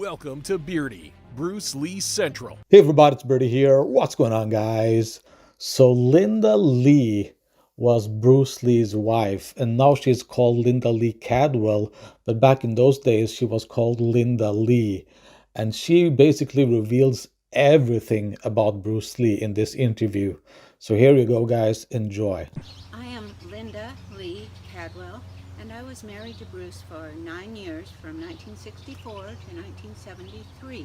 Welcome to Beardy, Bruce Lee Central. Hey everybody, it's Beardy here. What's going on, guys? So Linda Lee was Bruce Lee's wife, and now she's called Linda Lee Cadwell, but back in those days she was called Linda Lee. And she basically reveals everything about Bruce Lee in this interview. So here you go, guys. Enjoy. I am Linda Lee Cadwell, and I was married to Bruce for 9 years, from 1964 to 1973.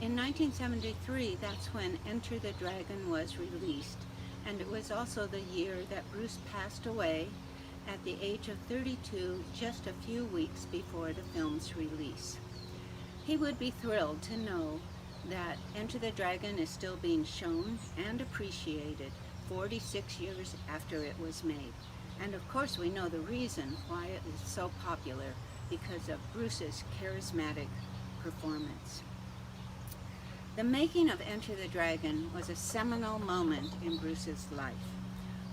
In 1973, that's when Enter the Dragon was released, and it was also the year that Bruce passed away at the age of 32, just a few weeks before the film's release. He would be thrilled to know that Enter the Dragon is still being shown and appreciated 46 years after it was made. And of course we know the reason why it is so popular, because of Bruce's charismatic performance. The making of Enter the Dragon was a seminal moment in Bruce's life.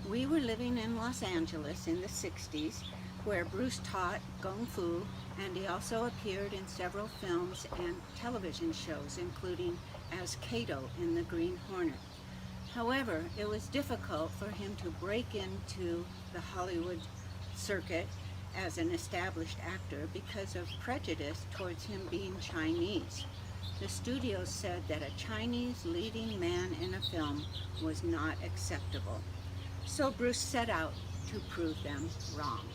We were living in Los Angeles in the 60s, where Bruce taught Kung Fu, and he also appeared in several films and television shows, including as Kato in The Green Hornet. However, it was difficult for him to break into the Hollywood circuit as an established actor because of prejudice towards him being Chinese. The studios said that a Chinese leading man in a film was not acceptable. So Bruce set out to prove them wrong.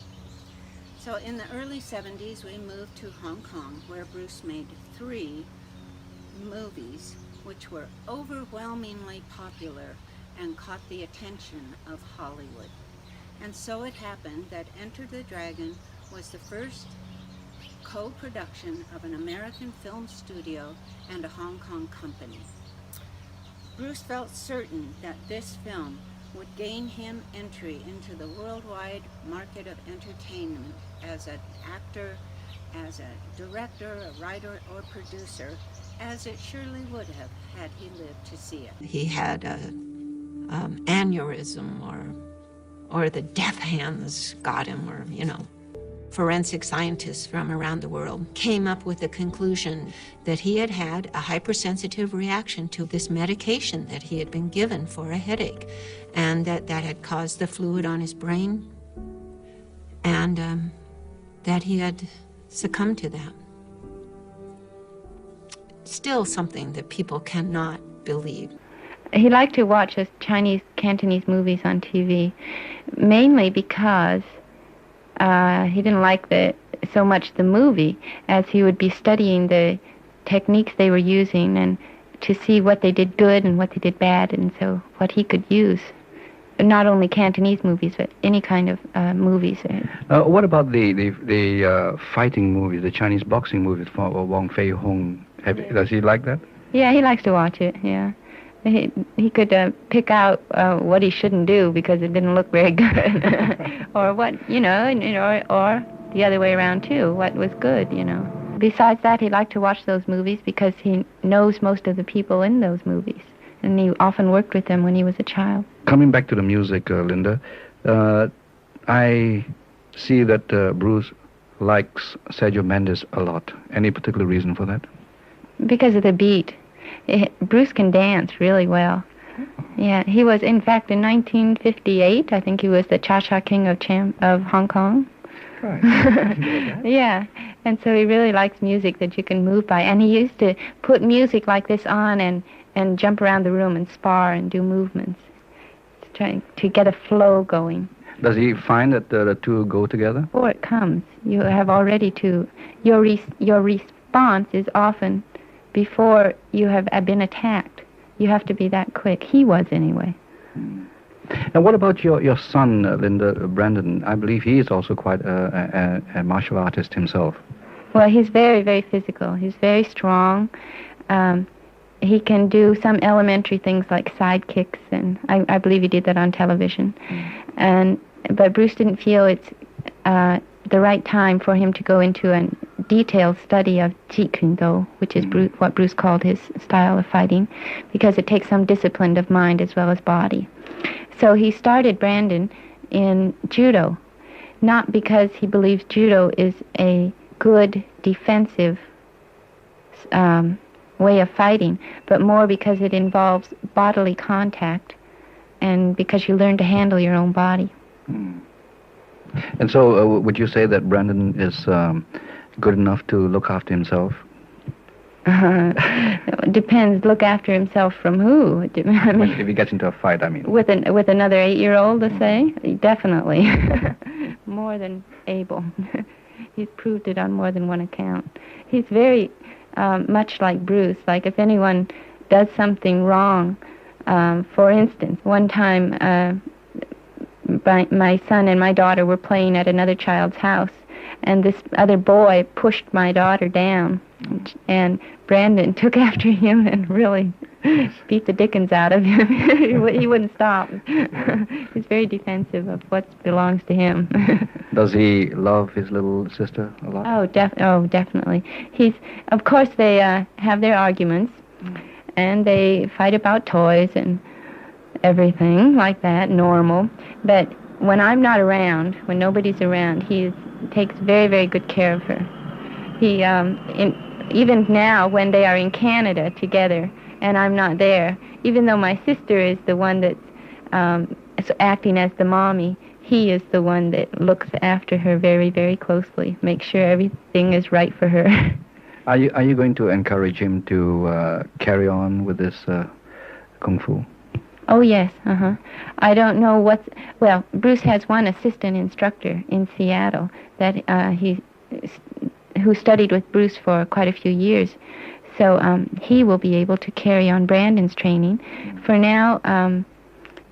So in the early 70s, we moved to Hong Kong, where Bruce made 3 movies which were overwhelmingly popular and caught the attention of Hollywood. And so it happened that Enter the Dragon was the first co-production of an American film studio and a Hong Kong company. Bruce felt certain that this film would gain him entry into the worldwide market of entertainment as an actor, as a director, a writer, or producer, as it surely would have had he lived to see it. He had an aneurysm, or the death hands got him, or, forensic scientists from around the world came up with the conclusion that he had had a hypersensitive reaction to this medication that he had been given for a headache, and that had caused the fluid on his brain, and that he had succumbed to that. Still something that people cannot believe. He liked to watch his Chinese, Cantonese movies on TV, mainly because he didn't like so much the movie, as he would be studying the techniques they were using and to see what they did good and what they did bad, and so what he could use. Not only Cantonese movies, but any kind of movies. What about the fighting movies, the Chinese boxing movies for Wong Fei-hung? Does he like that? Yeah, he likes to watch it, yeah. He could pick out what he shouldn't do because it didn't look very good. Or what, or the other way around too, what was good, Besides that, he liked to watch those movies because he knows most of the people in those movies. And he often worked with them when he was a child. Coming back to the music, Linda, I see that Bruce likes Sergio Mendes a lot. Any particular reason for that? Because of the beat. Bruce can dance really well. Yeah, he was, in fact, in 1958, I think he was the Cha-Cha King of Hong Kong. Right. Yeah, and so he really likes music that you can move by. And he used to put music like this on and jump around the room and spar and do movements, trying to get a flow going. Does he find that the two go together? Before it comes, you have already to, your response is often before you have been attacked. You have to be that quick. He was, anyway. And what about your son, Linda, Brandon? I believe he is also quite a martial artist himself. Well, he's very, very physical. He's very strong. He can do some elementary things like side kicks, and I believe he did that on television. But Bruce didn't feel it's the right time for him to go into a detailed study of Jeet Kune Do, which is what Bruce called his style of fighting, because it takes some discipline of mind as well as body. So he started Brandon in judo, not because he believes judo is a good defensive way of fighting, but more because it involves bodily contact and because you learn to handle your own body. And so would you say that Brandon is good enough to look after himself? Depends. Look after himself from who? I mean, If he gets into a fight, I mean. With another 8-year-old, to say? Definitely. More than able. He's proved it on more than one account. He's very much like Bruce. Like if anyone does something wrong, for instance, one time my son and my daughter were playing at another child's house, and this other boy pushed my daughter down, and Brandon took after him and really beat the dickens out of him. He wouldn't stop. He's very defensive of what belongs to him. Does he love his little sister a lot? Oh, definitely. Of course, they have their arguments, and they fight about toys and everything like that, normal. But when I'm not around, when nobody's around, he takes very, very good care of her. He, even now, when they are in Canada together, and I'm not there, even though my sister is the one that's acting as the mommy, he is the one that looks after her very, very closely, makes sure everything is right for her. Are you going to encourage him to carry on with this kung fu? Oh, yes, I don't know well, Bruce has one assistant instructor in Seattle that who studied with Bruce for quite a few years. So he will be able to carry on Brandon's training. For now,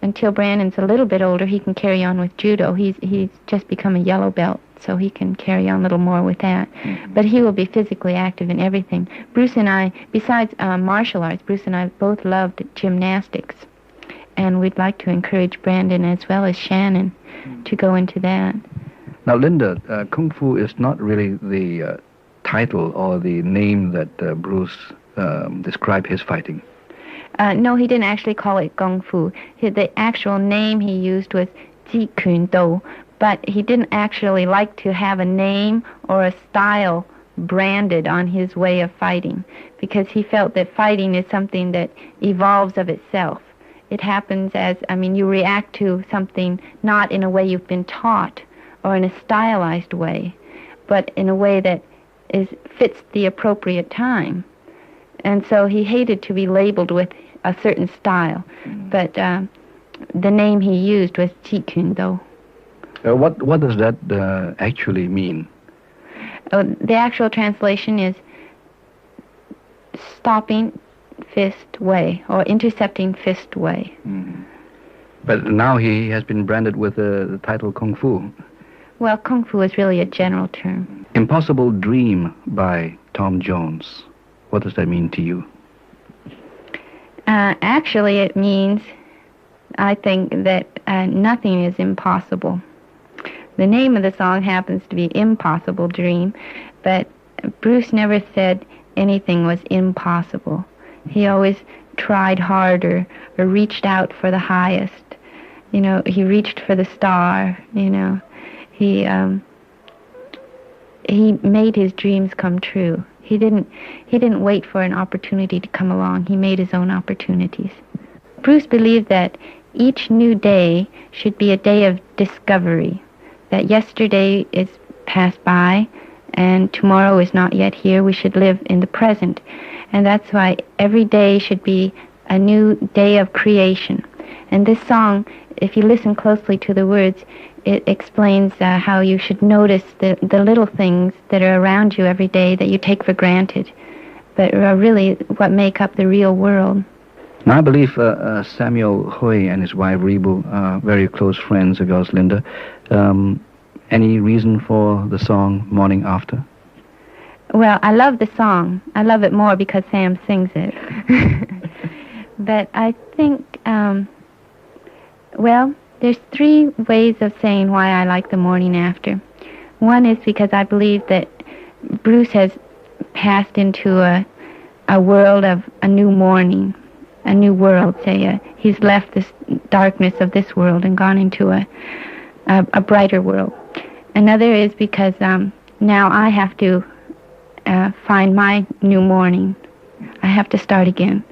until Brandon's a little bit older, he can carry on with judo. He's just become a yellow belt, so he can carry on a little more with that. But he will be physically active in everything. Bruce and I, besides martial arts, Bruce and I both loved gymnastics. And we'd like to encourage Brandon as well as Shannon to go into that. Now, Linda, Kung Fu is not really the title or the name that Bruce described his fighting. No, he didn't actually call it Kung Fu. The actual name he used was 𝘽𝙧𝙪𝙘𝙧, but he didn't actually like to have a name or a style branded on his way of fighting, because he felt that fighting is something that evolves of itself. It happens you react to something not in a way you've been taught or in a stylized way, but in a way that fits the appropriate time. And so he hated to be labeled with a certain style, but the name he used was 𝘽𝙧𝙪𝙘𝙧. What does that actually mean? The actual translation is stopping fist way, or intercepting fist way. But now he has been branded with the title Kung Fu. Well, Kung Fu is really a general term. Impossible Dream by Tom Jones. What does that mean to you? Actually, it means, I think, that nothing is impossible. The name of the song happens to be Impossible Dream, but Bruce never said anything was impossible. He always tried harder or reached out for the highest. He reached for the star, He made his dreams come true. He didn't wait for an opportunity to come along. He made his own opportunities. Bruce believed that each new day should be a day of discovery, that yesterday is passed by and tomorrow is not yet here. We should live in the present. And that's why every day should be a new day of creation. And this song, if you listen closely to the words, it explains how you should notice the little things that are around you every day that you take for granted, but are really what make up the real world. Now, I believe Samuel Hui and his wife Rebu are very close friends of yours, Linda. Any reason for the song Morning After? Well, I love the song. I love it more because Sam sings it. But I think, there's 3 ways of saying why I like the Morning After. One is because I believe that Bruce has passed into a world of a new morning, a new world, say. He's left this darkness of this world and gone into a brighter world. Another is because now I have to find my new morning. I have to start again.